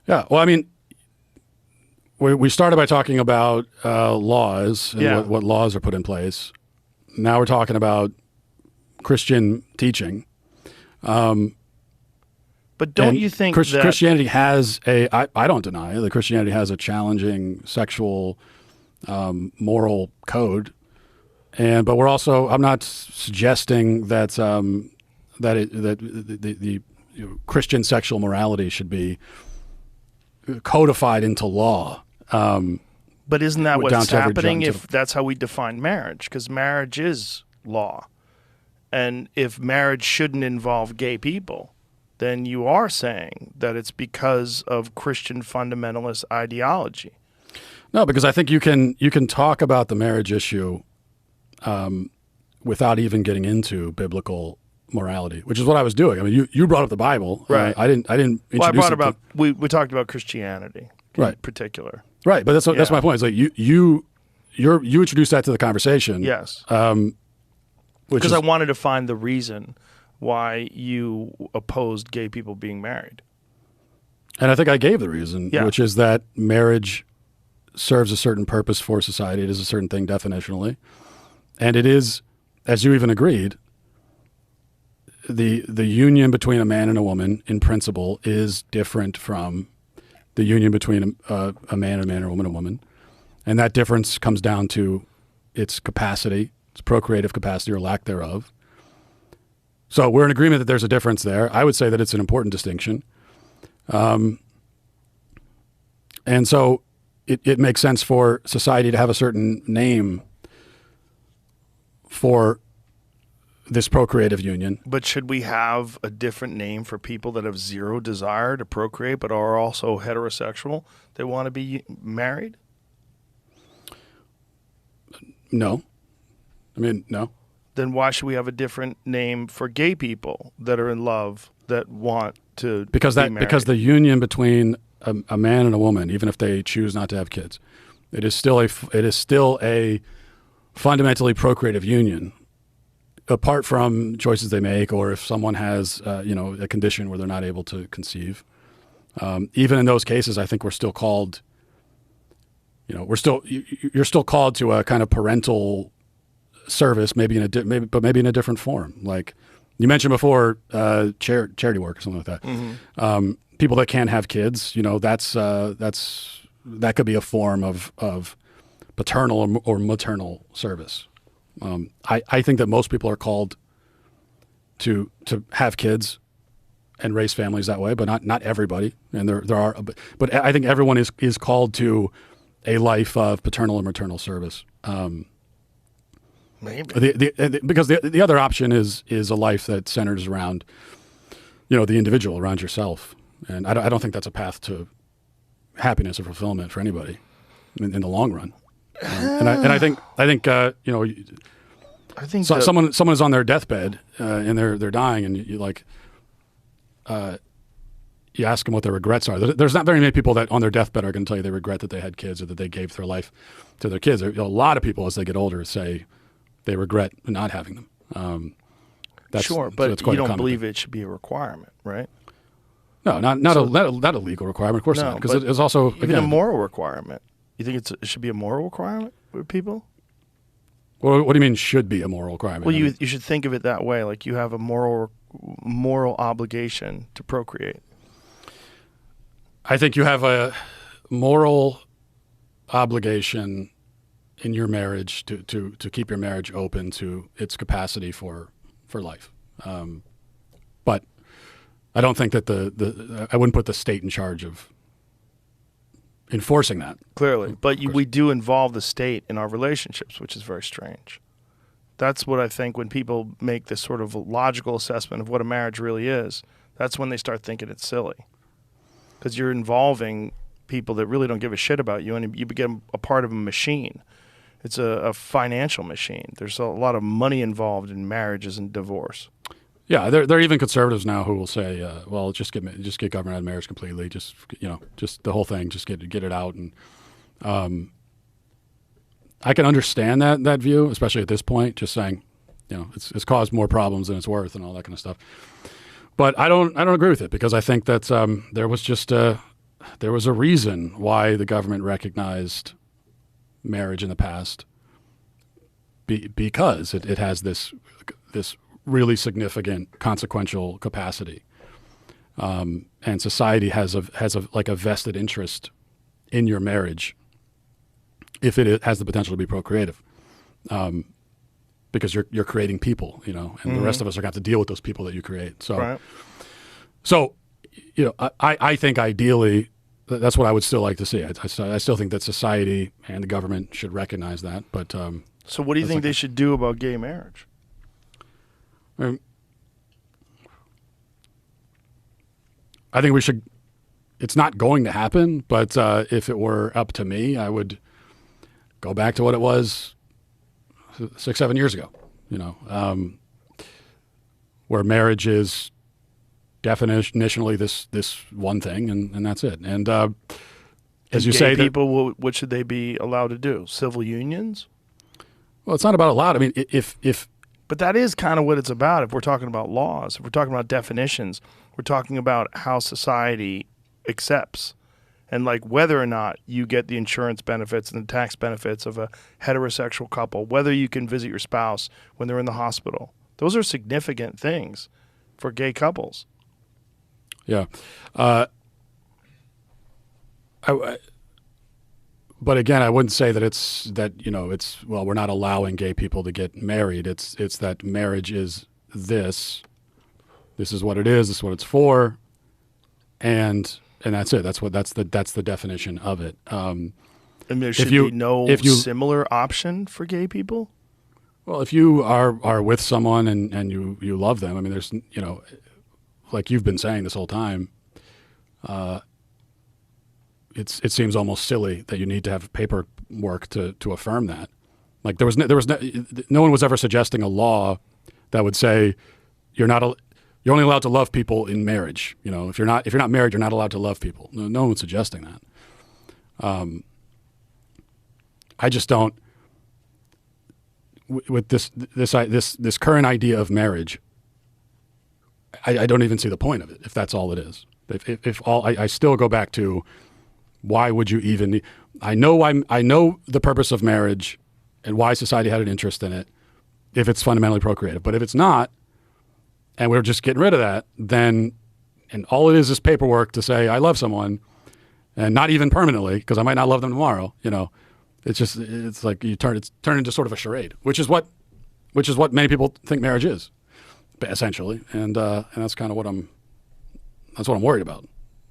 Yeah. Well, I mean, we started by talking about laws and what laws are put in place. Now we're talking about Christian teaching. But don't you think that Christianity has I don't deny that Christianity has a challenging sexual moral code, but we're also, I'm not suggesting that the Christian sexual morality should be codified into law. But isn't that what's happening if that's how we define marriage? Because marriage is law. And if marriage shouldn't involve gay people, then you are saying that it's because of Christian fundamentalist ideology. No, because I think you can talk about the marriage issue without even getting into biblical morality, which is what I was doing. I mean, you brought up the Bible. Right. I didn't introduce well, I brought about we talked about Christianity in particular. Right, but that's my point. It's like you introduced that to the conversation. Yes. Because I wanted to find the reason why you opposed gay people being married. And I think I gave the reason, which is that marriage serves a certain purpose for society. It is a certain thing definitionally. And it is, as you even agreed, the union between a man and a woman in principle is different from the union between a man and a woman and a woman. And that difference comes down to its capacity, its procreative capacity or lack thereof. So we're in agreement that there's a difference there. I would say that it's an important distinction. And so it makes sense for society to have a certain name for this procreative union. But should we have a different name for people that have zero desire to procreate but are also heterosexual? They want to be married? No. I mean, no. Then why should we have a different name for gay people that are in love that want to be married? Because the union between a man and a woman, even if they choose not to have kids, it is still a fundamentally procreative union. Apart from choices they make, or if someone has a condition where they're not able to conceive, even in those cases, I think we're still called. You're still called to a kind of parental service, maybe in a different form. Like you mentioned before, charity work or something like that. Mm-hmm. People that can't have kids, that could be a form of paternal or maternal service. I think that most people are called to have kids and raise families that way, but not everybody. And there are, but I think everyone is called to a life of paternal and maternal service. Maybe because the other option is a life that centers around, the individual, around yourself. And I don't think that's a path to happiness or fulfillment for anybody in the long run. And I think someone is on their deathbed and they're dying, and you ask them what their regrets are. There's not very many people that on their deathbed are going to tell you they regret that they had kids or that they gave their life to their kids. A lot of people as they get older say they regret not having them. Sure, but you don't believe it should be a requirement, right? No, not a legal requirement. Of course not, because it's also even a moral requirement. You think it should be a moral requirement for people? Well, what do you mean should be a moral requirement? Well, you should think of it that way. Like you have a moral obligation to procreate. I think you have a moral obligation in your marriage to keep your marriage open to its capacity for life. But I don't think that I wouldn't put the state in charge of enforcing that. Clearly. But we do involve the state in our relationships, which is very strange. That's what I think when people make this sort of logical assessment of what a marriage really is, that's when they start thinking it's silly. Because you're involving people that really don't give a shit about you, and you become a part of a machine. It's a financial machine. There's a lot of money involved in marriages and divorce. Yeah, there are even conservatives now who will say, "Well, just get government out of marriage completely. Just the whole thing. Just get it out." And I can understand that view, especially at this point. Just saying, it's caused more problems than it's worth, and all that kind of stuff. But I don't agree with it, because I think that there was just there was a reason why the government recognized marriage in the past, because it has this really significant consequential capacity, and society has a vested interest in your marriage if it has the potential to be procreative, because you're creating people, and the rest of us are going to have to deal with those people that you create. So, Right. so, I think ideally that's what I would still like to see. I still think that society and the government should recognize that. But So what do you think they should do about gay marriage? I think we should. It's not going to happen, but if it were up to me, I would go back to what it was 6-7 years ago. Where marriage is definitionally this one thing, and that's it. And as you say, people, what should they be allowed to do? Civil unions? Well, it's not about a lot. I mean, if But that is kind of what it's about. If we're talking about laws, if we're talking about definitions, we're talking about how society accepts, and like whether or not you get the insurance benefits and the tax benefits of a heterosexual couple, whether you can visit your spouse when they're in the hospital. Those are significant things for gay couples. Yeah. But again, I wouldn't say that it's we're not allowing gay people to get married. It's that marriage is this. This is what it is. This is what it's for, and that's it. That's the definition of it. And there should be no similar option for gay people. Well, if you are with someone and you love them, I mean, there's like you've been saying this whole time. It seems almost silly that you need to have paperwork to affirm that. Like no one was ever suggesting a law that would say you're only allowed to love people in marriage. If you're not married, you're not allowed to love people. No one was suggesting that. I just don't. With this current idea of marriage, I don't even see the point of it if that's all it is. I still go back to, why would you even need? I know the purpose of marriage and why society had an interest in it if it's fundamentally procreative. But if it's not, and we're just getting rid of that, then, and all it is paperwork to say I love someone, and not even permanently, because I might not love them tomorrow. It's like it's turned into sort of a charade, which is what many people think marriage is, essentially, and that's kind of what I'm worried about.